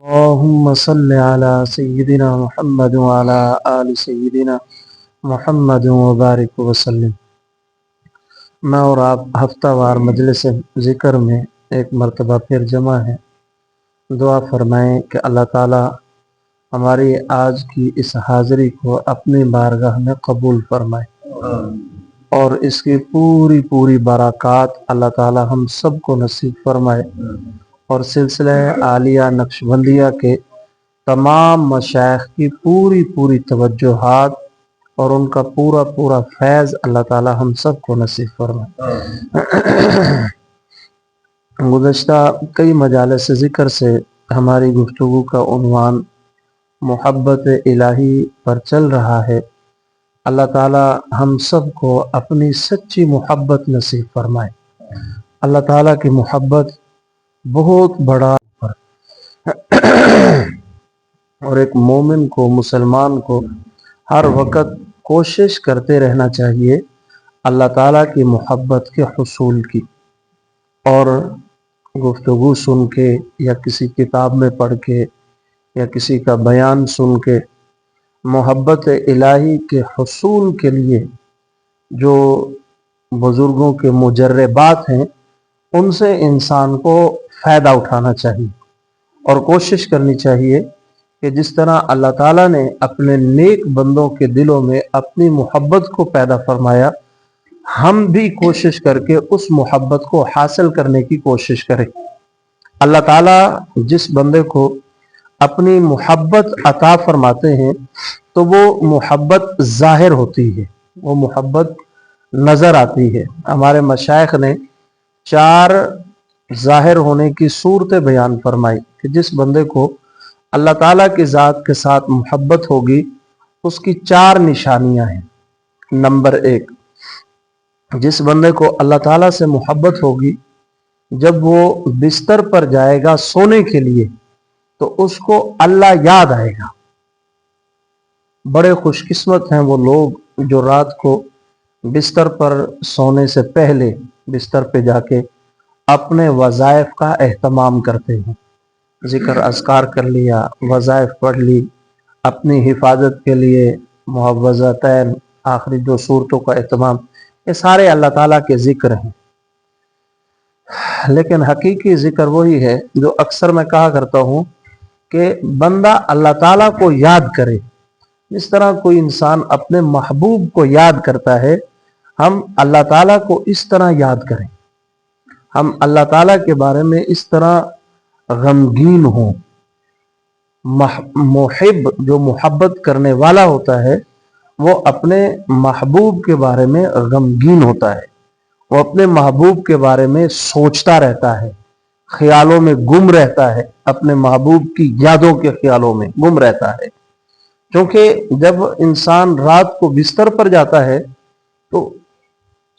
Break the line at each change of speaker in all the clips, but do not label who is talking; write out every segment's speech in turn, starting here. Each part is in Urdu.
اللهم صل على سيدنا محمد وعلى آل سيدنا محمد وبارک وسلم۔ میں اور آپ ہفتہ وار مجلس ذکر میں ایک مرتبہ پھر جمع ہیں۔ دعا فرمائیں کہ اللہ تعالی ہماری آج کی اس حاضری کو اپنی بارگاہ میں قبول فرمائے اور اس کی پوری برکات اللہ تعالی ہم سب کو نصیب فرمائے، اور سلسلہ عالیہ نقشبندیہ کے تمام مشائخ کی پوری توجہات اور ان کا پورا فیض اللہ تعالی ہم سب کو نصیب فرمائے۔ گزشتہ کئی مجالس ذکر سے ہماری گفتگو کا عنوان محبت الہی پر چل رہا ہے۔ اللہ تعالی ہم سب کو اپنی سچی محبت نصیب فرمائے۔ اللہ تعالی کی محبت بہت بڑا اور ایک مومن کو، مسلمان کو ہر وقت کوشش کرتے رہنا چاہیے اللہ تعالیٰ کی محبت کے حصول کی، اور گفتگو سن کے یا کسی کتاب میں پڑھ کے یا کسی کا بیان سن کے محبت الہی کے حصول کے لیے جو بزرگوں کے مجربات ہیں ان سے انسان کو فائدہ اٹھانا چاہیے، اور کوشش کرنی چاہیے کہ جس طرح اللہ تعالیٰ نے اپنے نیک بندوں کے دلوں میں اپنی محبت کو پیدا فرمایا، ہم بھی کوشش کر کے اس محبت کو حاصل کرنے کی کوشش کریں۔ اللہ تعالیٰ جس بندے کو اپنی محبت عطا فرماتے ہیں تو وہ محبت ظاہر ہوتی ہے، وہ محبت نظر آتی ہے۔ ہمارے مشائخ نے 4 ظاہر ہونے کی صورتیں بیان فرمائی کہ جس بندے کو اللہ تعالیٰ کی ذات کے ساتھ محبت ہوگی اس کی 4 نشانیاں ہیں۔ نمبر 1، جس بندے کو اللہ تعالیٰ سے محبت ہوگی جب وہ بستر پر جائے گا سونے کے لیے تو اس کو اللہ یاد آئے گا۔ بڑے خوش قسمت ہیں وہ لوگ جو رات کو بستر پر سونے سے پہلے بستر پہ جا کے اپنے وظائف کا اہتمام کرتے ہیں، ذکر اذکار کر لیا، وظائف پڑھ لی، اپنی حفاظت کے لیے معوذتین، آخری 2 صورتوں کا اہتمام، یہ سارے اللہ تعالیٰ کے ذکر ہیں۔ لیکن حقیقی ذکر وہی ہے جو اکثر میں کہا کرتا ہوں کہ بندہ اللہ تعالیٰ کو یاد کرے، جس طرح کوئی انسان اپنے محبوب کو یاد کرتا ہے، ہم اللہ تعالیٰ کو اس طرح یاد کریں، ہم اللہ تعالیٰ کے بارے میں اس طرح غمگین ہوں۔ محب جو محبت کرنے والا ہوتا ہے وہ اپنے محبوب کے بارے میں غمگین ہوتا ہے، وہ اپنے محبوب کے بارے میں سوچتا رہتا ہے، خیالوں میں گم رہتا ہے، اپنے محبوب کی یادوں کے خیالوں میں گم رہتا ہے۔ کیونکہ جب انسان رات کو بستر پر جاتا ہے تو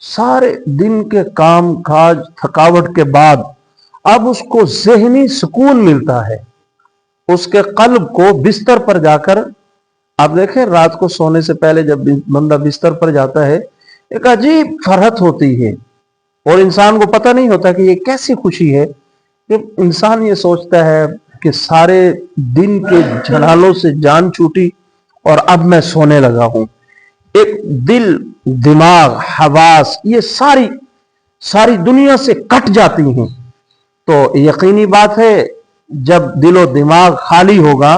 سارے دن کے کام کاج تھکاوٹ کے بعد اب اس کو ذہنی سکون ملتا ہے، اس کے قلب کو بستر پر جا کر، آپ دیکھیں رات کو سونے سے پہلے جب بندہ بستر پر جاتا ہے ایک عجیب فرحت ہوتی ہے، اور انسان کو پتہ نہیں ہوتا کہ یہ کیسی خوشی ہے کہ انسان یہ سوچتا ہے کہ سارے دن کے جھنالوں سے جان چھوٹی اور اب میں سونے لگا ہوں۔ ایک دل، دماغ، حواس، یہ ساری دنیا سے کٹ جاتی ہیں۔ تو یقینی بات ہے جب دل و دماغ خالی ہوگا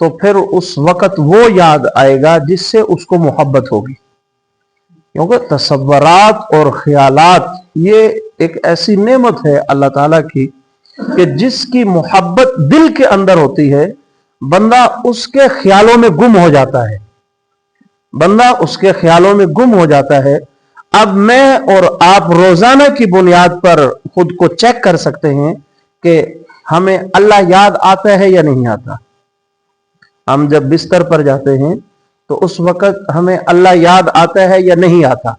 تو پھر اس وقت وہ یاد آئے گا جس سے اس کو محبت ہوگی، کیونکہ تصورات اور خیالات یہ ایک ایسی نعمت ہے اللہ تعالیٰ کی کہ جس کی محبت دل کے اندر ہوتی ہے بندہ اس کے خیالوں میں گم ہو جاتا ہے، بندہ اس کے خیالوں میں گم ہو جاتا ہے۔ اب میں اور آپ روزانہ کی بنیاد پر خود کو چیک کر سکتے ہیں کہ ہمیں اللہ یاد آتا ہے یا نہیں آتا۔ ہم جب بستر پر جاتے ہیں تو اس وقت ہمیں اللہ یاد آتا ہے یا نہیں آتا۔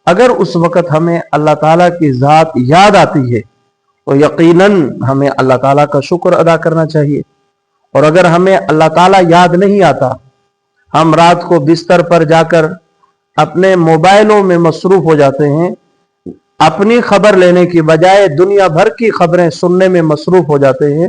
اگر اس وقت ہمیں اللہ تعالیٰ کی ذات یاد آتی ہے تو یقیناً ہمیں اللہ تعالیٰ کا شکر ادا کرنا چاہیے، اور اگر ہمیں اللہ تعالیٰ یاد نہیں آتا، ہم رات کو بستر پر جا کر اپنے موبائلوں میں مصروف ہو جاتے ہیں، اپنی خبر لینے کی بجائے دنیا بھر کی خبریں سننے میں مصروف ہو جاتے ہیں،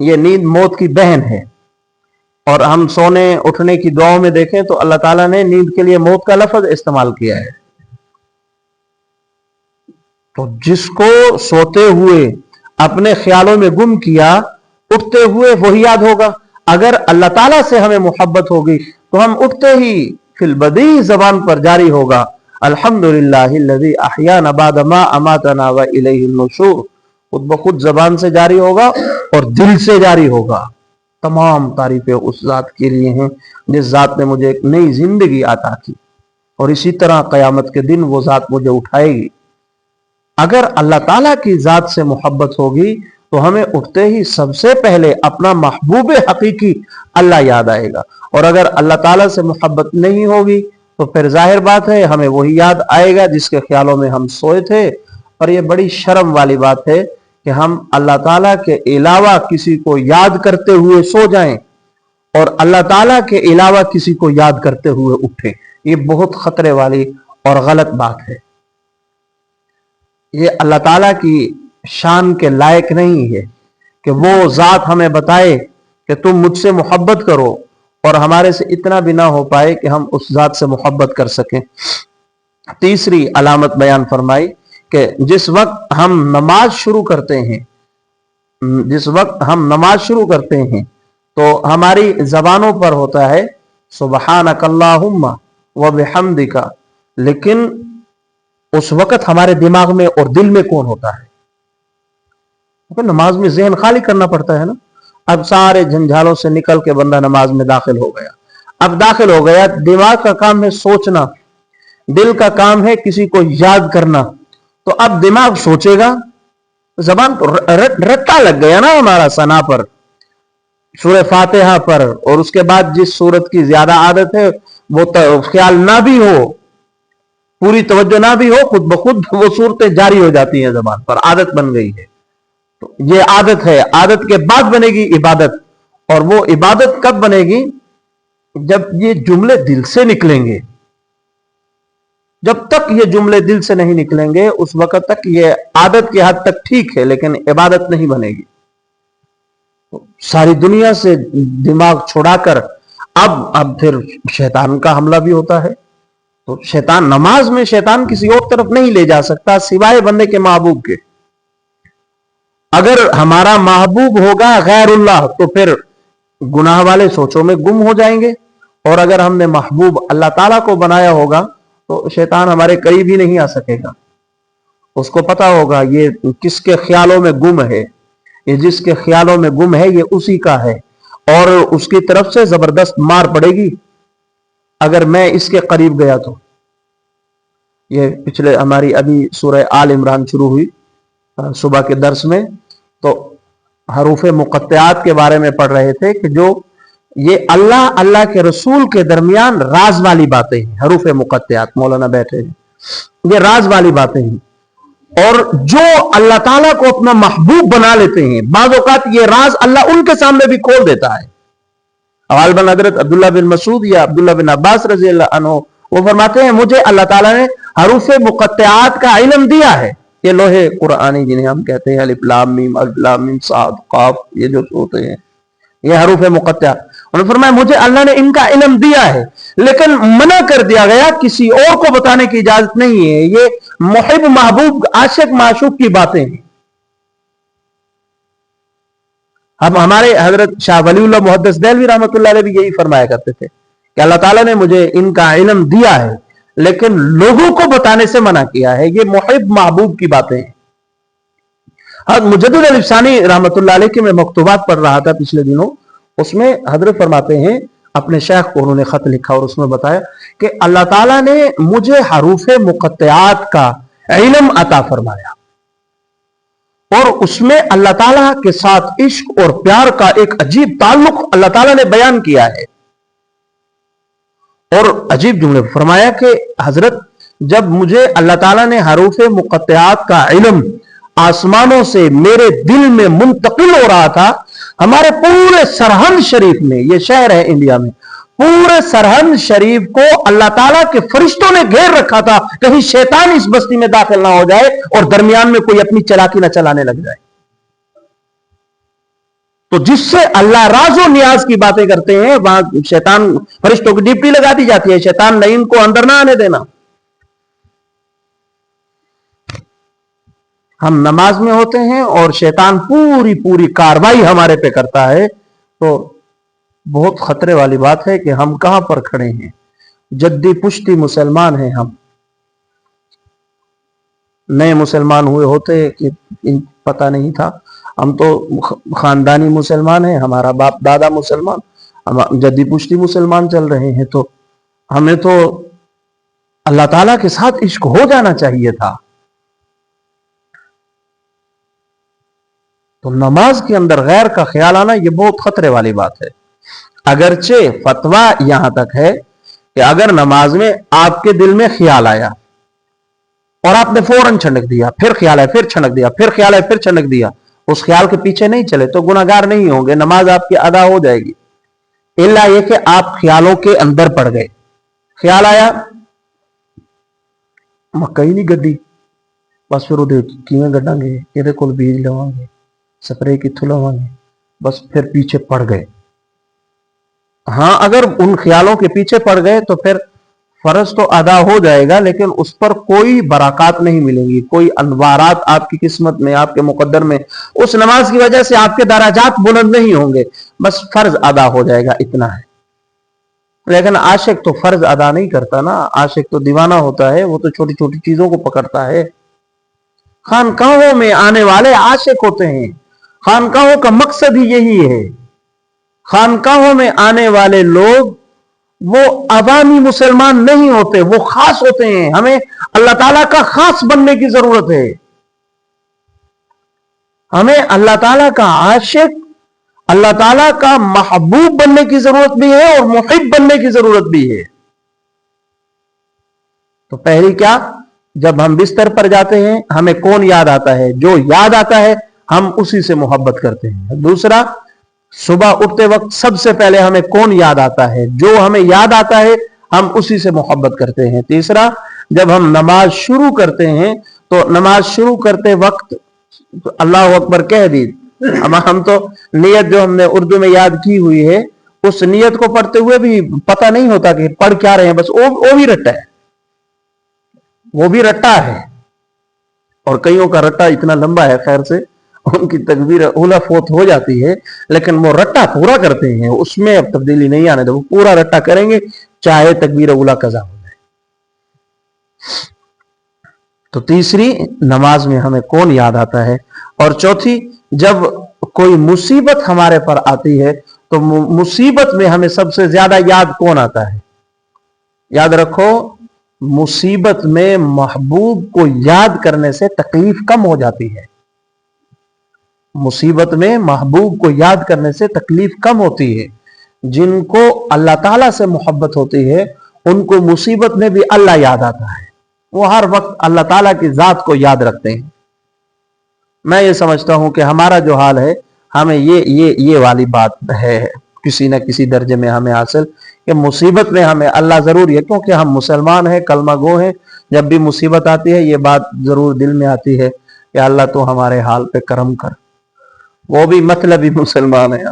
یہ نیند موت کی بہن ہے، اور ہم سونے اٹھنے کی دعاؤں میں دیکھیں تو اللہ تعالیٰ نے نیند کے لیے موت کا لفظ استعمال کیا ہے. تو جس کو سوتے ہوئے اپنے خیالوں میں گم کیا، اٹھتے ہوئے وہی یاد ہوگا. اگر اللہ تعالیٰ سے ہمیں محبت ہوگی تو ہم اٹھتے ہی فی البدیہہ زبان پر جاری ہوگا الحمدللہ الذی احیانا بعد ما اماتنا والیہ النشور. خود بخود زبان سے جاری ہوگا اور دل سے جاری ہوگا. تمام تعریفیں اس ذات کے لیے ہیں جس ذات نے مجھے ایک نئی زندگی عطا کی، اور اسی طرح قیامت کے دن وہ ذات مجھے اٹھائے گی. اگر اللہ تعالیٰ کی ذات سے محبت ہوگی تو ہمیں اٹھتے ہی سب سے پہلے اپنا محبوب حقیقی اللہ یاد آئے گا، اور اگر اللہ تعالیٰ سے محبت نہیں ہوگی تو پھر ظاہر بات ہے ہمیں وہی یاد آئے گا جس کے خیالوں میں ہم سوئے تھے. اور یہ بڑی شرم والی بات ہے کہ ہم اللہ تعالیٰ کے علاوہ کسی کو یاد کرتے ہوئے سو جائیں اور اللہ تعالیٰ کے علاوہ کسی کو یاد کرتے ہوئے اٹھیں. یہ بہت خطرے والی اور غلط بات ہے. یہ اللہ تعالیٰ کی شان کے لائق نہیں ہے کہ وہ ذات ہمیں بتائے کہ تم مجھ سے محبت کرو اور ہمارے سے اتنا بھی نہ ہو پائے کہ ہم اس ذات سے محبت کر سکیں. تیسری علامت بیان فرمائی کہ جس وقت ہم نماز شروع کرتے ہیں تو ہماری زبانوں پر ہوتا ہے سبحانک اللہم و بحمدک، لیکن اس وقت ہمارے دماغ میں اور دل میں کون ہوتا ہے؟ کیونکہ نماز میں ذہن خالی کرنا پڑتا ہے نا. اب سارے جھنجھالوں سے نکل کے بندہ نماز میں داخل ہو گیا. دماغ کا کام ہے سوچنا، دل کا کام ہے کسی کو یاد کرنا. تو اب دماغ سوچے گا، زبان تو رٹا لگ گیا نا ہمارا ثنا پر، سورہ فاتحہ پر، اور اس کے بعد جس سورت کی زیادہ عادت ہے وہ خیال نہ بھی ہو، پوری توجہ نہ بھی ہو، خود بخود وہ صورتیں جاری ہو جاتی ہیں زبان پر، عادت بن گئی ہے. تو یہ عادت ہے. عادت کے بعد بنے گی عبادت، اور وہ عبادت کب بنے گی؟ جب یہ جملے دل سے نکلیں گے. جب تک یہ جملے دل سے نہیں نکلیں گے اس وقت تک یہ عادت کی حد تک ٹھیک ہے، لیکن عبادت نہیں بنے گی. ساری دنیا سے دماغ چھڑا کر اب پھر شیطان کا حملہ بھی ہوتا ہے. تو شیطان نماز میں شیطان کسی اور طرف نہیں لے جا سکتا سوائے بندے کے محبوب کے. اگر ہمارا محبوب ہوگا غیر اللہ تو پھر گناہ والے سوچوں میں گم ہو جائیں گے، اور اگر ہم نے محبوب اللہ تعالیٰ کو بنایا ہوگا تو شیطان ہمارے قریب ہی نہیں آ سکے گا. اس کو پتا ہوگا یہ کس کے خیالوں میں گم ہے، یہ جس کے خیالوں میں گم ہے یہ اسی کا ہے، اور اس کی طرف سے زبردست مار پڑے گی اگر میں اس کے قریب گیا تو. یہ پچھلے ہماری ابھی سورہ آل عمران شروع ہوئی صبح کے درس میں، تو حروف مقطعات کے بارے میں پڑھ رہے تھے کہ جو یہ اللہ کے رسول کے درمیان راز والی باتیں ہیں. حروف مقطعات، مولانا بیٹھے ہیں، یہ راز والی باتیں ہیں، اور جو اللہ تعالیٰ کو اپنا محبوب بنا لیتے ہیں بعض اوقات یہ راز اللہ ان کے سامنے بھی کھول دیتا ہے. غالباً حضرت عبداللہ بن مسعود یا عبداللہ بن عباس رضی اللہ عنہ وہ فرماتے ہیں مجھے اللہ تعالیٰ نے حروف مقطعات کا علم دیا ہے. یہ لوہے قرآنی جنہیں ہم کہتے ہیں الف لام میم الف لام میم صاد قاف، یہ جو ہوتے ہیں یہ حروف مقطعات. انہوں نے فرمایا مجھے اللہ نے ان کا علم دیا ہے، لیکن منع کر دیا گیا، کسی اور کو بتانے کی اجازت نہیں ہے. یہ محب محبوب عاشق معشوق کی باتیں ہیں. اب ہمارے حضرت شاہ ولی اللہ محدث دہلوی رحمۃ اللہ علیہ بھی یہی فرمایا کرتے تھے کہ اللہ تعالیٰ نے مجھے ان کا علم دیا ہے لیکن لوگوں کو بتانے سے منع کیا ہے. یہ محب محبوب کی باتیں ہیں. حضرت مجدد علی ثانی رحمۃ اللہ علیہ کے میں مکتوبات پڑھ رہا تھا پچھلے دنوں، اس میں حضرت فرماتے ہیں اپنے شیخ کو انہوں نے خط لکھا اور اس میں بتایا کہ اللہ تعالیٰ نے مجھے حروف مقطعات کا علم عطا فرمایا، اور اس میں اللہ تعالیٰ کے ساتھ عشق اور پیار کا ایک عجیب تعلق اللہ تعالیٰ نے بیان کیا ہے. اور عجیب جملے فرمایا کہ حضرت جب مجھے اللہ تعالیٰ نے حروف مقطعات کا علم آسمانوں سے میرے دل میں منتقل ہو رہا تھا، ہمارے پورے سرہند شریف میں، یہ شہر ہے انڈیا میں، پورے سرہند شریف کو اللہ تعالیٰ کے فرشتوں نے گھیر رکھا تھا کہیں شیطان اس بستی میں داخل نہ ہو جائے اور درمیان میں کوئی اپنی چلاکی نہ چلانے لگ جائے. تو جس سے اللہ راز و نیاز کی باتیں کرتے ہیں وہاں شیطان فرشتوں کی ڈپٹی لگا دی جاتی ہے، شیطان لعین کو اندر نہ آنے دینا۔ ہم نماز میں ہوتے ہیں اور شیطان پوری کاروائی ہمارے پہ کرتا ہے، تو بہت خطرے والی بات ہے کہ ہم کہاں پر کھڑے ہیں۔ جدی پشتی مسلمان ہیں، ہم نئے مسلمان ہوئے ہوتے کہ پتہ نہیں تھا، ہم تو خاندانی مسلمان ہیں، ہمارا باپ دادا مسلمان، ہم جدی پشتی مسلمان چل رہے ہیں، تو ہمیں تو اللہ تعالیٰ کے ساتھ عشق ہو جانا چاہیے تھا۔ تو نماز کے اندر غیر کا خیال آنا یہ بہت خطرے والی بات ہے۔ اگرچہ فتویٰ یہاں تک ہے کہ اگر نماز میں آپ کے دل میں خیال آیا اور آپ نے فوراً چھنک دیا، پھر خیال ہے پھر چھنک دیا، پھر خیال ہے پھر چھنک دیا، اس خیال کے پیچھے نہیں چلے تو گناہ گار نہیں ہوں گے، نماز آپ کی ادا ہو جائے گی۔ الا یہ کہ آپ خیالوں کے اندر پڑ گئے، خیال آیا مکئی نہیں گڈی، بس پھر وہ کیویں گڈاں گے، یہ کول بیج لواں گے، سپرے کتھوں لواں گے، بس پھر پیچھے پڑ گئے۔ ہاں اگر ان خیالوں کے پیچھے پڑ گئے تو پھر فرض تو ادا ہو جائے گا، لیکن اس پر کوئی برکات نہیں ملیں گی، کوئی انوارات آپ کی قسمت میں، آپ کے مقدر میں اس نماز کی وجہ سے آپ کے درجات بلند نہیں ہوں گے، بس فرض ادا ہو جائے گا، اتنا ہے۔ لیکن عاشق تو فرض ادا نہیں کرتا نا، عاشق تو دیوانہ ہوتا ہے، وہ تو چھوٹی چھوٹی چیزوں کو پکڑتا ہے۔ خانقاہوں میں آنے والے عاشق ہوتے ہیں، خانقاہوں کا مقصد ہی یہی ہے۔ خانقاہوں میں آنے والے لوگ وہ عوامی مسلمان نہیں ہوتے، وہ خاص ہوتے ہیں۔ ہمیں اللہ تعالیٰ کا خاص بننے کی ضرورت ہے، ہمیں اللہ تعالیٰ کا عاشق، اللہ تعالیٰ کا محبوب بننے کی ضرورت بھی ہے اور محب بننے کی ضرورت بھی ہے۔ تو پہلی کیا، جب ہم بستر پر جاتے ہیں ہمیں کون یاد آتا ہے؟ جو یاد آتا ہے ہم اسی سے محبت کرتے ہیں۔ دوسرا، صبح اٹھتے وقت سب سے پہلے ہمیں کون یاد آتا ہے؟ جو ہمیں یاد آتا ہے ہم اسی سے محبت کرتے ہیں۔ تیسرا، جب ہم نماز شروع کرتے ہیں تو نماز شروع کرتے وقت اللہ اکبر کہہ دی، ہم تو نیت جو ہم نے اردو میں یاد کی ہوئی ہے اس نیت کو پڑھتے ہوئے بھی پتہ نہیں ہوتا کہ پڑھ کیا رہے ہیں، بس وہ بھی رٹا ہے، وہ بھی رٹا ہے۔ اور کئیوں کا رٹا اتنا لمبا ہے، خیر سے ان کی تکبیر اولا فوت ہو جاتی ہے، لیکن وہ رٹا پورا کرتے ہیں، اس میں اب تبدیلی نہیں آنے دے، وہ پورا رٹا کریں گے چاہے تکبیر اولا قضا ہو جائے۔ تو تیسری، نماز میں ہمیں کون یاد آتا ہے۔ اور چوتھی، جب کوئی مصیبت ہمارے پر آتی ہے تو مصیبت میں ہمیں سب سے زیادہ یاد کون آتا ہے؟ یاد رکھو، مصیبت میں محبوب کو یاد کرنے سے تکلیف کم ہو جاتی ہے۔ مصیبت میں محبوب کو یاد کرنے سے تکلیف کم ہوتی ہے۔ جن کو اللہ تعالیٰ سے محبت ہوتی ہے ان کو مصیبت میں بھی اللہ یاد آتا ہے، وہ ہر وقت اللہ تعالیٰ کی ذات کو یاد رکھتے ہیں۔ میں یہ سمجھتا ہوں کہ ہمارا جو حال ہے، ہمیں یہ والی بات ہے کسی نہ کسی درجے میں ہمیں حاصل، کہ مصیبت میں ہمیں اللہ ضروری ہے، کیونکہ ہم مسلمان ہیں، کلمہ گو ہیں۔ جب بھی مصیبت آتی ہے یہ بات ضرور دل میں آتی ہے کہ اللہ تو ہمارے حال پہ کرم کر، وہ بھی مطلبی مسلمان ہیں۔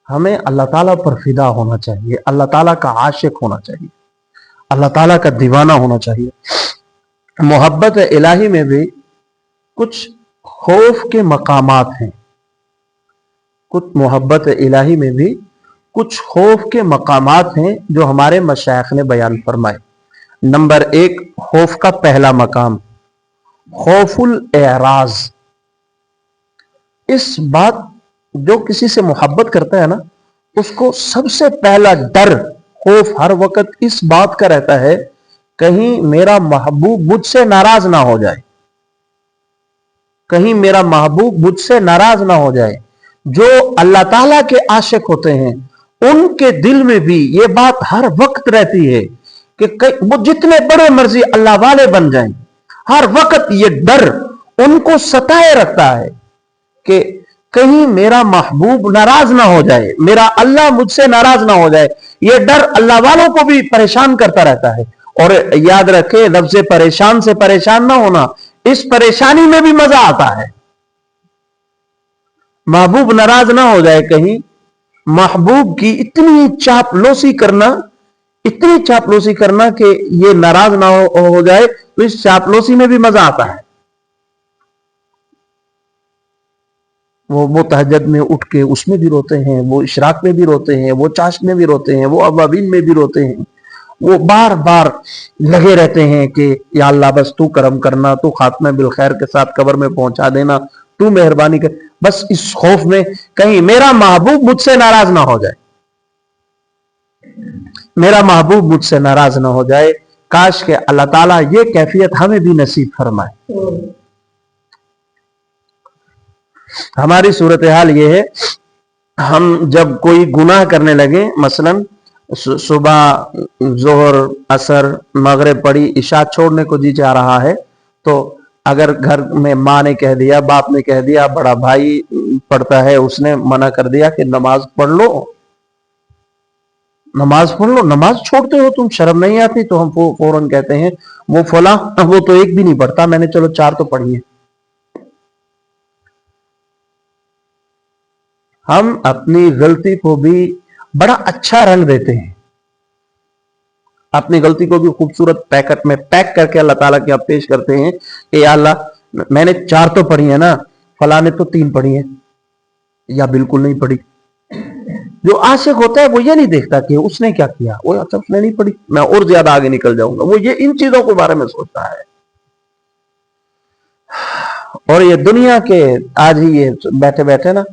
ہمیں اللہ تعالیٰ پر فدا ہونا چاہیے، اللہ تعالیٰ کا عاشق ہونا چاہیے، اللہ تعالیٰ کا دیوانہ ہونا چاہیے۔ محبت الہی میں بھی کچھ خوف کے مقامات ہیں، کچھ محبت الہی میں بھی کچھ خوف کے مقامات ہیں جو ہمارے مشائخ نے بیان فرمائے۔ نمبر 1، خوف کا پہلا مقام خوف الاعراض۔ اس بات جو کسی سے محبت کرتا ہے نا، اس کو سب سے پہلا ڈر، خوف ہر وقت اس بات کا رہتا ہے کہیں میرا محبوب مجھ سے ناراض نہ ہو جائے، کہیں میرا محبوب مجھ سے ناراض نہ ہو جائے۔ جو اللہ تعالیٰ کے عاشق ہوتے ہیں ان کے دل میں بھی یہ بات ہر وقت رہتی ہے کہ وہ جتنے بڑے مرضی اللہ والے بن جائیں، ہر وقت یہ ڈر ان کو ستائے رکھتا ہے کہ کہیں میرا محبوب ناراض نہ ہو جائے، میرا اللہ مجھ سے ناراض نہ ہو جائے۔ یہ ڈر اللہ والوں کو بھی پریشان کرتا رہتا ہے۔ اور یاد رکھے، لفظ پریشان سے پریشان نہ ہونا، اس پریشانی میں بھی مزہ آتا ہے. محبوب ناراض نہ ہو جائے کہیں، محبوب کی اتنی چاپلوسی کرنا کہ یہ ناراض نہ ہو جائے، تو اس چاپلوسی میں بھی مزہ آتا ہے. وہ تہجد میں اٹھ کے اس میں بھی روتے ہیں، وہ اشراق میں بھی روتے ہیں، وہ چاشت میں بھی روتے ہیں، وہ اوابین میں بھی روتے ہیں. وہ بار بار لگے رہتے ہیں کہ یا اللہ بس تو کرم کرنا، تو خاتمہ بالخیر کے ساتھ قبر میں پہنچا دینا، تو مہربانی کر. بس اس خوف میں کہیں میرا محبوب مجھ سے ناراض نہ ہو جائے، میرا محبوب مجھ سے ناراض نہ ہو جائے. کاش کہ اللہ تعالیٰ یہ کیفیت ہمیں بھی نصیب فرمائے. ہماری صورتحال یہ ہے، ہم جب کوئی گناہ کرنے لگے، مثلا صبح ظہر عصر مغرب پڑھی، عشاء چھوڑنے کو جی چاہ رہا ہے، تو اگر گھر میں ماں نے کہہ دیا، باپ نے کہہ دیا، بڑا بھائی پڑھتا ہے اس نے منع کر دیا کہ نماز پڑھ لو، نماز چھوڑتے ہو تم، شرم نہیں آتی؟ تو ہم فوراً کہتے ہیں وہ فلاں، وہ تو ایک بھی نہیں پڑھتا، میں نے چلو 4 تو پڑھی ہیں. ہم اپنی غلطی کو بھی بڑا اچھا رنگ دیتے ہیں، اپنی غلطی کو بھی خوبصورت پیکٹ میں پیک کر کے اللہ تعالیٰ کے آپ پیش کرتے ہیں کہ یا اللہ میں نے 4 تو پڑھی ہیں نا، فلاں نے تو 3 پڑھی ہیں یا بالکل نہیں پڑھی. جو عاشق ہوتا ہے وہ یہ نہیں دیکھتا کہ اس نے کیا کیا، وہ اچھا اس نے نہیں پڑھی، میں اور زیادہ آگے نکل جاؤں گا. وہ یہ ان چیزوں کے بارے میں سوچتا ہے. اور یہ دنیا کے آج ہی یہ بیٹھے بیٹھے نا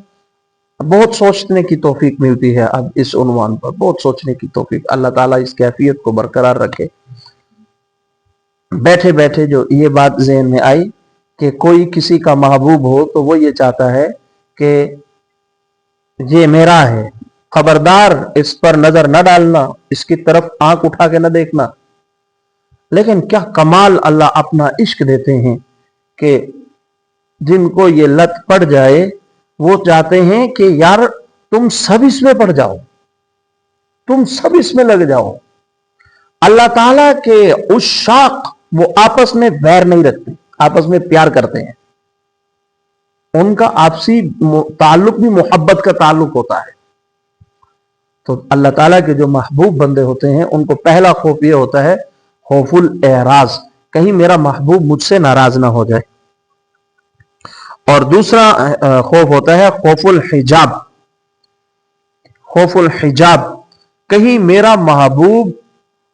بہت سوچنے کی توفیق ملتی ہے. اب اس عنوان پر بہت سوچنے کی توفیق، اللہ تعالیٰ اس کیفیت کو برقرار رکھے. بیٹھے بیٹھے جو یہ بات ذہن میں آئی کہ کوئی کسی کا محبوب ہو تو وہ یہ چاہتا ہے کہ یہ میرا ہے، خبردار اس پر نظر نہ ڈالنا، اس کی طرف آنکھ اٹھا کے نہ دیکھنا. لیکن کیا کمال اللہ اپنا عشق دیتے ہیں کہ جن کو یہ لت پڑ جائے وہ چاہتے ہیں کہ یار تم سب اس میں پڑ جاؤ، تم سب اس میں لگ جاؤ. اللہ تعالیٰ کے عشاق وہ آپس میں ویر نہیں رکھتے، آپس میں پیار کرتے ہیں. ان کا آپسی تعلق بھی محبت کا تعلق ہوتا ہے. تو اللہ تعالیٰ کے جو محبوب بندے ہوتے ہیں ان کو پہلا خوف یہ ہوتا ہے خوف الاعراض، کہیں میرا محبوب مجھ سے ناراض نہ ہو جائے. اور دوسرا خوف ہوتا ہے خوف الحجاب. خوف الحجاب، کہیں میرا محبوب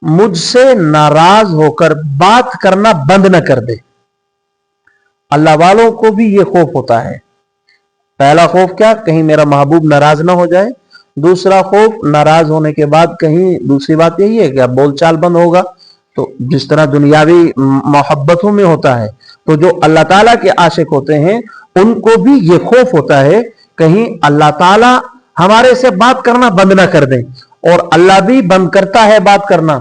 مجھ سے ناراض ہو کر بات کرنا بند نہ کر دے. اللہ والوں کو بھی یہ خوف ہوتا ہے. پہلا خوف کیا؟ کہیں میرا محبوب ناراض نہ ہو جائے. دوسرا خوف ناراض ہونے کے بعد کہیں دوسری بات یہی ہے کہ اب بول چال بند ہوگا، تو جس طرح دنیاوی محبتوں میں ہوتا ہے. تو جو اللہ تعالیٰ کے عاشق ہوتے ہیں ان کو بھی یہ خوف ہوتا ہے کہیں اللہ تعالیٰ ہمارے سے بات کرنا بند نہ کر دیں، اور اللہ بھی بند کرتا ہے بات کرنا.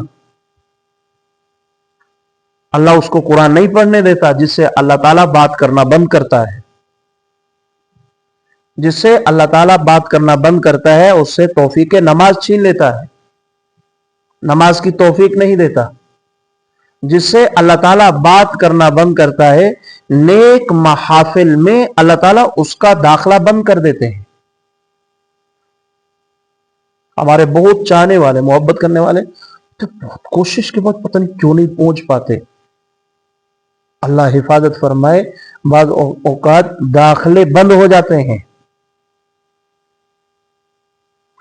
اللہ اس کو قرآن نہیں پڑھنے دیتا جس سے اللہ تعالیٰ بات کرنا بند کرتا ہے. جس سے اللہ تعالیٰ بات کرنا بند کرتا ہے اس سے توفیق نماز چھین لیتا ہے، نماز کی توفیق نہیں دیتا. جس سے اللہ تعالیٰ بات کرنا بند کرتا ہے نیک محافل میں اللہ تعالیٰ اس کا داخلہ بند کر دیتے ہیں. ہمارے بہت چاہنے والے، محبت کرنے والے تو بہت کوشش کے بعد پتہ نہیں کیوں نہیں پہنچ پاتے. اللہ حفاظت فرمائے، بعض اوقات داخلے بند ہو جاتے ہیں،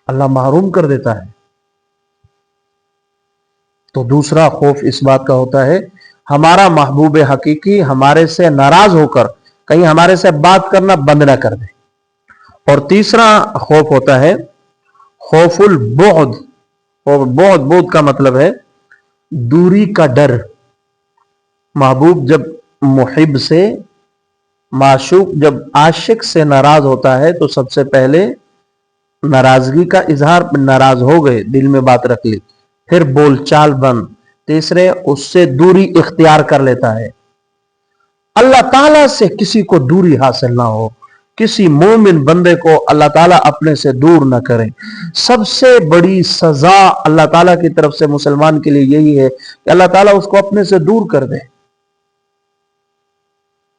اللہ محروم کر دیتا ہے. تو دوسرا خوف اس بات کا ہوتا ہے ہمارا محبوب حقیقی ہمارے سے ناراض ہو کر کہیں ہمارے سے بات کرنا بند نہ کر دے. اور تیسرا خوف ہوتا ہے خوف البعد. اور بعد کا مطلب ہے دوری کا ڈر. محبوب جب محب سے، معشوق جب عاشق سے ناراض ہوتا ہے تو سب سے پہلے ناراضگی کا اظہار، ناراض ہو گئے، دل میں بات رکھ لی، پھر بول چال بند، تیسرے اس سے دوری اختیار کر لیتا ہے. اللہ تعالیٰ سے کسی کو دوری حاصل نہ ہو، کسی مومن بندے کو اللہ تعالیٰ اپنے سے دور نہ کرے. سب سے بڑی سزا اللہ تعالیٰ کی طرف سے مسلمان کے لیے یہی ہے کہ اللہ تعالیٰ اس کو اپنے سے دور کر دے.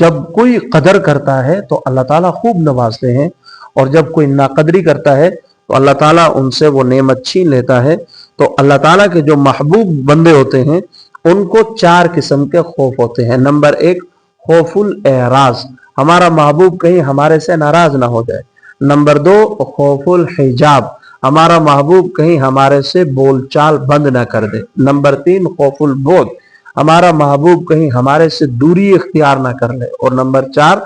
جب کوئی قدر کرتا ہے تو اللہ تعالیٰ خوب نوازتے ہیں، اور جب کوئی ناقدری کرتا ہے تو اللہ تعالیٰ ان سے وہ نعمت چھین لیتا ہے۔ تو اللہ تعالیٰ کے جو محبوب بندے ہوتے ہیں ان کو 4 قسم کے خوف ہوتے ہیں۔ نمبر 1 خوف الاعراض، ہمارا محبوب کہیں ہمارے سے ناراض نہ ہو جائے۔ نمبر 2 خوف الحجاب، ہمارا محبوب کہیں ہمارے سے بول چال بند نہ کر دے۔ نمبر 3 خوف البعد، ہمارا محبوب کہیں ہمارے سے دوری اختیار نہ کر لے۔ اور نمبر 4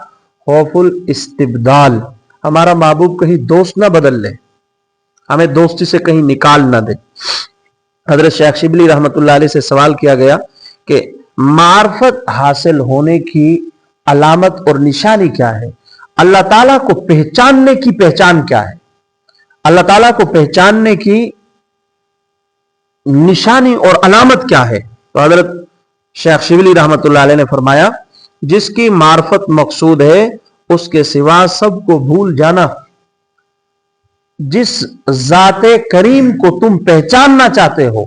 خوف الاستبدال، ہمارا محبوب کہیں دوست نہ بدل لے، ہمیں دوستی سے کہیں نکال نہ دے۔ حضرت شیخ شبلی رحمۃ اللہ علیہ سے سوال کیا گیا کہ معرفت حاصل ہونے کی علامت اور نشانی کیا ہے؟ اللہ تعالیٰ کو پہچاننے کی پہچان کیا ہے؟ اللہ تعالیٰ کو پہچاننے کی نشانی اور علامت کیا ہے؟ تو حضرت شیخ شبلی رحمۃ اللہ علیہ نے فرمایا، جس کی معرفت مقصود ہے اس کے سوا سب کو بھول جانا۔ جس ذات کریم کو تم پہچاننا چاہتے ہو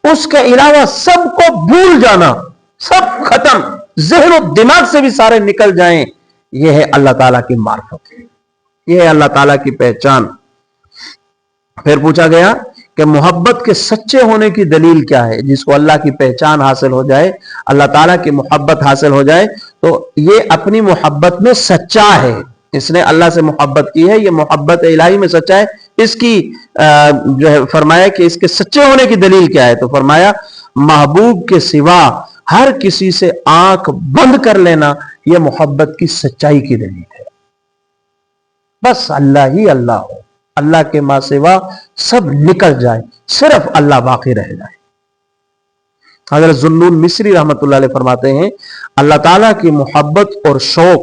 اس کے علاوہ سب کو بھول جانا، سب ختم، ذہن و دماغ سے بھی سارے نکل جائیں، یہ ہے اللہ تعالیٰ کی معرفت، یہ ہے اللہ تعالیٰ کی پہچان۔ پھر پوچھا گیا کہ محبت کے سچے ہونے کی دلیل کیا ہے؟ جس کو اللہ کی پہچان حاصل ہو جائے، اللہ تعالیٰ کی محبت حاصل ہو جائے تو یہ اپنی محبت میں سچا ہے، اس نے اللہ سے محبت کی ہے، یہ محبت الہی میں سچا ہے۔ اس کی جو ہے فرمایا کہ اس کے سچے ہونے کی دلیل کیا ہے؟ تو فرمایا محبوب کے سوا ہر کسی سے آنکھ بند کر لینا یہ محبت کی سچائی کی دلیل ہے۔ بس اللہ ہی اللہ ہو، اللہ کے ماں سوا سب نکل جائے، صرف اللہ باقی رہ جائے۔ حضرت ذوالنون مصری رحمۃ اللہ علیہ فرماتے ہیں اللہ تعالیٰ کی محبت اور شوق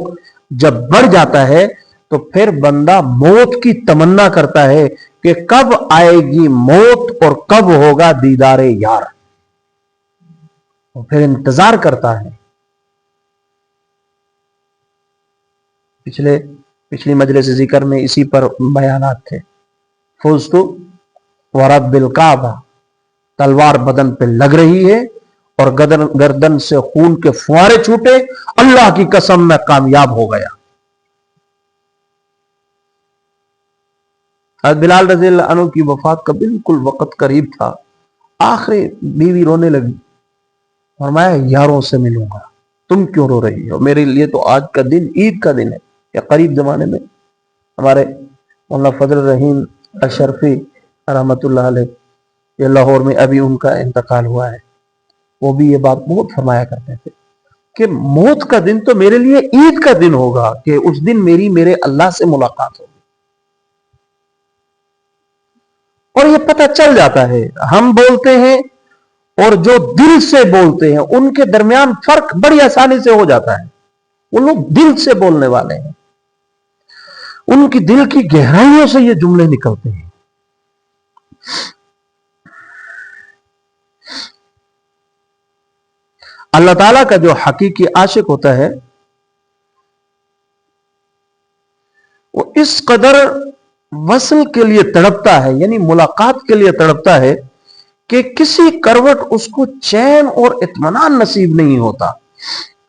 جب بڑھ جاتا ہے تو پھر بندہ موت کی تمنا کرتا ہے کہ کب آئے گی موت اور کب ہوگا دیدار یار، اور پھر انتظار کرتا ہے۔ پچھلی مجلس ذکر میں اسی پر بیانات تھے۔ فزت ورب الکعبہ، تلوار بدن پہ لگ رہی ہے اور گردن سے خون کے فوارے چھوٹے، اللہ کی قسم میں کامیاب ہو گیا۔ بلال رضی اللہ عنہ کی وفات کا بالکل وقت قریب تھا، آخری بیوی رونے لگی، فرمایا یاروں سے ملوں گا، تم کیوں رو رہی ہو؟ میرے لیے تو آج کا دن عید کا دن ہے۔ یا قریب زمانے میں ہمارے مولانا فضل الرحیم اشرفی رحمۃ اللہ علیہ، یہ لاہور میں ابھی ان کا انتقال ہوا ہے، وہ بھی یہ بات بہت فرمایا کرتے تھے کہ موت کا دن تو میرے لیے عید کا دن ہوگا کہ اس دن میرے اللہ سے ملاقات ہوگی۔ اور یہ پتہ چل جاتا ہے، ہم بولتے ہیں اور جو دل سے بولتے ہیں ان کے درمیان فرق بڑی آسانی سے ہو جاتا ہے۔ وہ لوگ دل سے بولنے والے ہیں، ان کی دل کی گہرائیوں سے یہ جملے نکلتے ہیں۔ اللہ تعالیٰ کا جو حقیقی عاشق ہوتا ہے وہ اس قدر وصل کے لیے تڑپتا ہے، یعنی ملاقات کے لیے تڑپتا ہے کہ کسی کروٹ اس کو چین اور اطمینان نصیب نہیں ہوتا،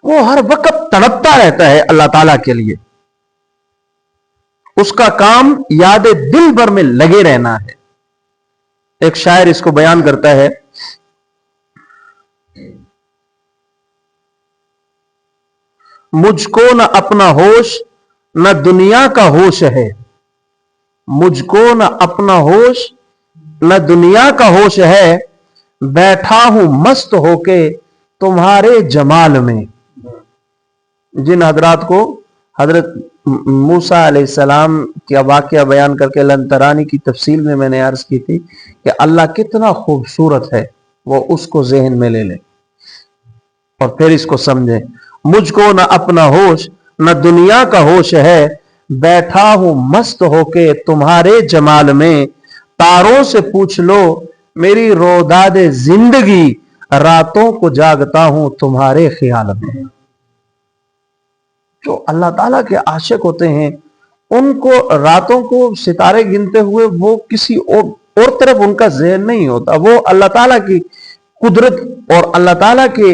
وہ ہر وقت تڑپتا رہتا ہے اللہ تعالیٰ کے لیے۔ اس کا کام یاد دل بھر میں لگے رہنا ہے۔ ایک شاعر اس کو بیان کرتا ہے، مجھ کو نہ اپنا ہوش نہ دنیا کا ہوش ہے، مجھ کو نہ اپنا ہوش نہ دنیا کا ہوش ہے، بیٹھا ہوں مست ہو کے تمہارے جمال میں۔ جن حضرات کو حضرت موسیٰ علیہ السلام کا واقعہ بیان کر کے لن ترانی کی تفصیل میں نے عرض کی تھی کہ اللہ کتنا خوبصورت ہے، وہ اس کو ذہن میں لے لیں اور پھر اس کو سمجھیں۔ مجھ کو نہ اپنا ہوش نہ دنیا کا ہوش ہے، بیٹھا ہوں مست ہو کے تمہارے جمال میں، تاروں سے پوچھ لو میری روداد زندگی، راتوں کو جاگتا ہوں تمہارے خیال میں۔ جو اللہ تعالیٰ کے عاشق ہوتے ہیں ان کو راتوں کو ستارے گنتے ہوئے وہ کسی اور طرف ان کا ذہن نہیں ہوتا، وہ اللہ تعالیٰ کی قدرت اور اللہ تعالیٰ کے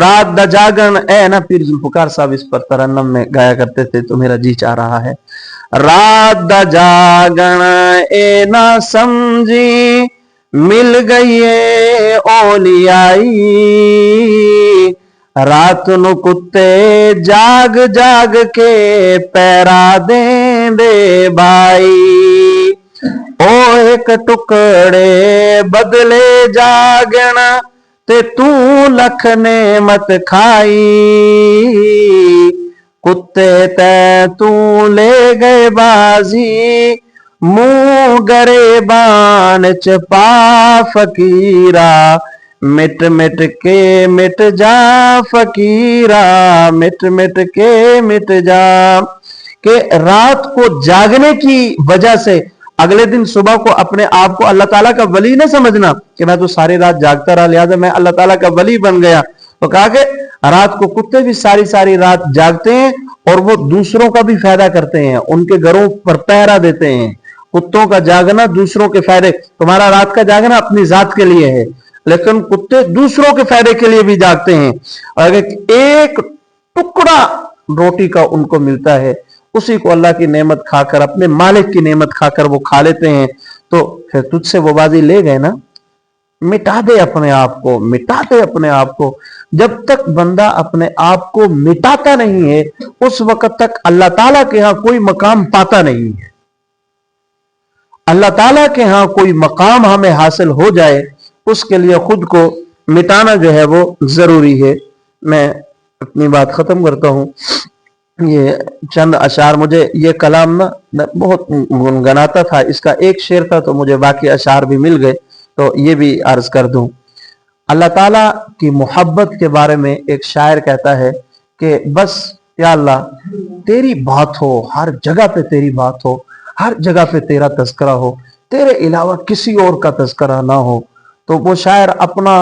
رات دا جاگن اے نا پیر ذوالفقار صاحب اس پر ترنم میں گایا کرتے تھے تو میرا جی چاہ رہا ہے. رات دا جاگن اے نا سمجھی مل گئی اولیائی. رات نو کتے جاگ جاگ کے پیرا دیں دے بھائی. او ایک ٹکڑے بدلے جاگن تے تو لکھ نعمت کھائی. کتے تے تو لے گئے بازی منہ گریبان چپا فقیرا. مٹ مٹ کے مٹ جا فقیرا مٹ مٹ کے مٹ جا. کہ رات کو جاگنے کی وجہ سے اگلے دن صبح کو اپنے آپ کو اللہ تعالیٰ کا ولی نہ سمجھنا کہ میں تو ساری رات جاگتا رہا لہذا میں اللہ تعالیٰ کا ولی بن گیا. تو کہا کہ رات کو کتے بھی ساری ساری رات جاگتے ہیں اور وہ دوسروں کا بھی فائدہ کرتے ہیں, ان کے گھروں پر پہرا دیتے ہیں. کتوں کا جاگنا دوسروں کے فائدے, تمہارا رات کا جاگنا اپنی ذات کے لیے ہے لیکن کتے دوسروں کے فائدے کے لیے بھی جاگتے ہیں. اور ایک ٹکڑا روٹی کا ان کو ملتا ہے اسی کو اللہ کی نعمت کھا کر اپنے مالک کی نعمت کھا کر وہ کھا لیتے ہیں. تو پھر تجھ سے وہ بازی لے گئے نا. مٹا دے اپنے آپ کو, مٹا دے اپنے آپ کو. جب تک بندہ اپنے آپ کو مٹاتا نہیں ہے اس وقت تک اللہ تعالیٰ کے ہاں کوئی مقام پاتا نہیں ہے. اللہ تعالیٰ کے ہاں کوئی مقام ہمیں حاصل ہو جائے اس کے لیے خود کو مٹانا جو ہے وہ ضروری ہے. میں اپنی بات ختم کرتا ہوں. یہ چند اشعار, مجھے یہ کلام نا بہت گنگناتا تھا, اس کا ایک شعر تھا تو مجھے باقی اشعار بھی مل گئے تو یہ بھی عرض کر دوں. اللہ تعالیٰ کی محبت کے بارے میں ایک شاعر کہتا ہے کہ بس یا اللہ تیری بات ہو, ہر جگہ پہ تیری بات ہو, ہر جگہ پہ تیرا تذکرہ ہو, تیرے علاوہ کسی اور کا تذکرہ نہ ہو. تو وہ شاعر اپنا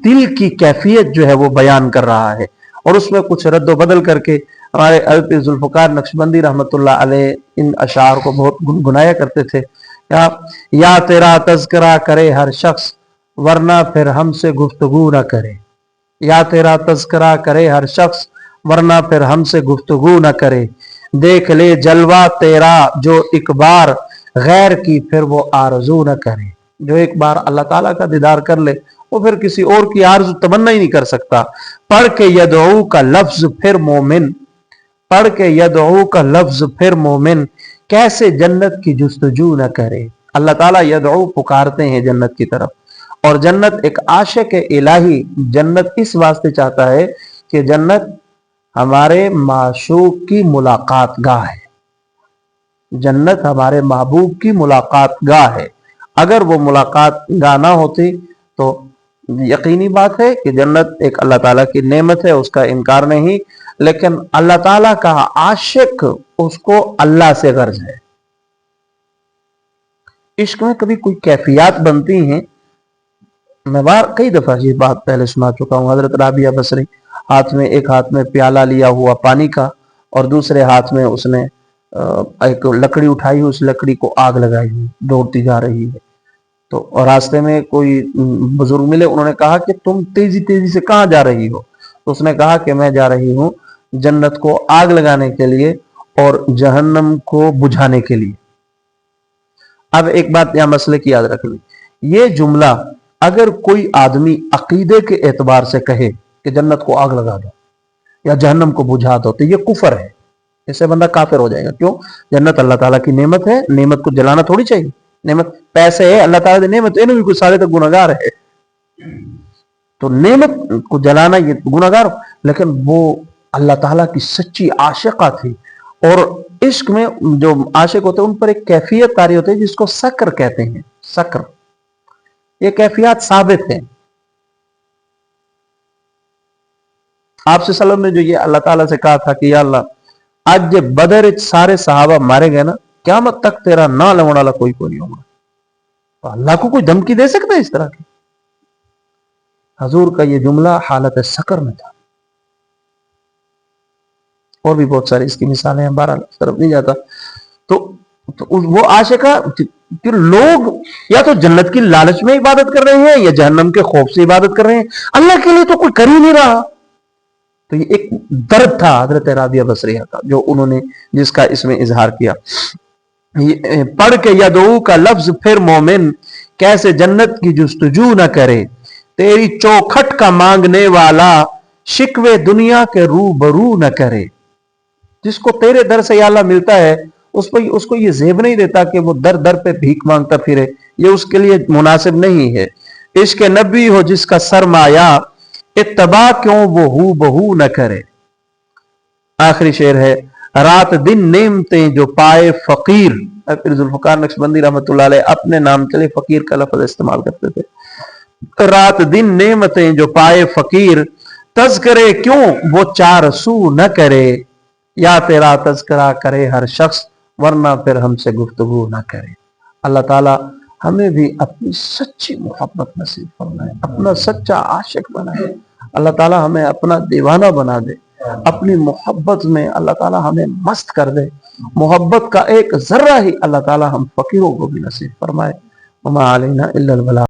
دل کی کیفیت جو ہے وہ بیان کر رہا ہے اور اس میں کچھ رد و بدل کر کے ہمارے حضرت ذوالفقار نقشبندی رحمۃ اللہ علیہ ان اشعار کو بہت گنگنایا کرتے تھے. یا تیرا تذکرہ کرے ہر شخص ورنہ پھر ہم سے گفتگو نہ کرے. یا تیرا تذکرہ کرے ہر شخص ورنہ پھر ہم سے گفتگو نہ کرے. دیکھ لے جلوہ تیرا جو ایک بار غیر کی پھر وہ آرزو نہ کرے. جو ایک بار اللہ تعالیٰ کا دیدار کر لے وہ پھر کسی اور کی آرزو تمنا ہی نہیں کر سکتا. پڑھ کے یدعو کا لفظ پھر مومن, پڑھ کے یدعو کا لفظ پھر مومن کیسے جنت کی جستجو نہ کرے. اللہ تعالیٰ یدعو پکارتے ہیں جنت کی طرف, اور جنت ایک عاشق الہی جنت اس واسطے چاہتا ہے کہ جنت ہمارے معشوق کی ملاقات گاہ ہے. جنت ہمارے محبوب کی ملاقات گاہ ہے. اگر وہ ملاقات گاہ نہ ہوتی تو یقینی بات ہے کہ جنت ایک اللہ تعالیٰ کی نعمت ہے, اس کا انکار نہیں, لیکن اللہ تعالیٰ کا عاشق اس کو اللہ سے غرض ہے. عشق میں کبھی کوئی کیفیات بنتی ہیں, میں کئی دفعہ یہ بات پہلے سنا چکا ہوں. حضرت رابعہ بصری ایک ہاتھ میں پیالہ لیا ہوا پانی کا اور دوسرے ہاتھ میں اس نے ایک لکڑی اٹھائی, اس لکڑی کو آگ لگائی ہوئی دوڑتی جا رہی ہے. تو راستے میں کوئی بزرگ ملے, انہوں نے کہا کہ تم تیزی تیزی سے کہاں جا رہی ہو؟ تو اس نے کہا کہ میں جا رہی ہوں جنت کو آگ لگانے کے لیے اور جہنم کو بجھانے کے لیے. اب ایک بات یہاں مسئلے کی یاد رکھ لیں, یہ جملہ اگر کوئی آدمی عقیدے کے اعتبار سے کہے کہ جنت کو آگ لگا دو یا جہنم کو بجھا دو تو یہ کفر ہے, اس سے بندہ کافر ہو جائے گا. کیوں؟ جنت اللہ تعالیٰ کی نعمت ہے, نعمت کو جلانا تھوڑی چاہیے. نعمت پیسے ہے, اللہ تعالیٰ کی نعمت ہے, بھی کوئی سارے تک گناہگار ہے تو نعمت کو جلانا یہ گناہگار. لیکن وہ اللہ تعالیٰ کی سچی عاشقہ تھی, اور عشق میں جو عاشق ہوتے ہیں ان پر ایک کیفیت طاری ہوتی ہے جس کو سکر کہتے ہیں. سکر, یہ کیفیات ثابت ہیں. آپ سے وسلم نے جو یہ اللہ تعالیٰ سے کہا تھا کہ یا اللہ آج جب بدر سارے صحابہ مارے گئے نا, قیامت تک تیرا نہ لوڑ والا کوئی نہیں ہوگا. تو اللہ کو کوئی دھمکی دے سکتا ہے اس طرح کی؟ حضور کا یہ جملہ حالت سکر میں تھا. اور بھی بہت ساری اس کی مثالیں ہیں, بہرحال طرف نہیں جاتا. تو وہ عاشقہ کہ لوگ یا تو جنت کی لالچ میں عبادت کر رہے ہیں یا جہنم کے خوف سے عبادت کر رہے ہیں، اللہ کے لیے تو کوئی کر ہی نہیں رہا. تو یہ ایک درد تھا حضرت رابعہ بصریہ کا جو انہوں نے جس کا اس میں اظہار کیا. پڑھ کے یدعو کا لفظ پھر مومن کیسے جنت کی جستجو نہ کرے، تیری چوکھٹ کا مانگنے والا شکوے دنیا کے روبرو نہ کرے. جس کو تیرے در سے یا اللہ ملتا ہے اس کو یہ زیب نہیں دیتا کہ وہ در در پہ بھیک مانگتا پھرے، یہ اس کے لیے مناسب نہیں ہے. عشق نبی ہو جس کا سرمایہ، اتباع کیوں وہ ہو بہو نہ کرے. آخری شعر ہے، رات دن نعمتیں جو پائے فقیر. ذوالفقار نقشبندی رحمۃ اللہ علیہ اپنے نام کے لیے فقیر کا لفظ استعمال کرتے تھے. رات دن نعمتیں جو پائے فقیر، تذکرے کیوں وہ چار سو نہ کرے. یا تیرا تذکرہ کرے ہر شخص، ورنہ پھر ہم سے گفتگو نہ کرے. اللہ تعالی ہمیں بھی اپنی سچی محبت نصیب فرمائے، اپنا سچا عاشق بنائے. اللہ تعالی ہمیں اپنا دیوانہ بنا دے، اپنی محبت میں اللہ تعالی ہمیں مست کر دے. محبت کا ایک ذرہ ہی اللہ تعالی ہم فقیروں کو بھی نصیب فرمائے. وما علینا الا البلاغ.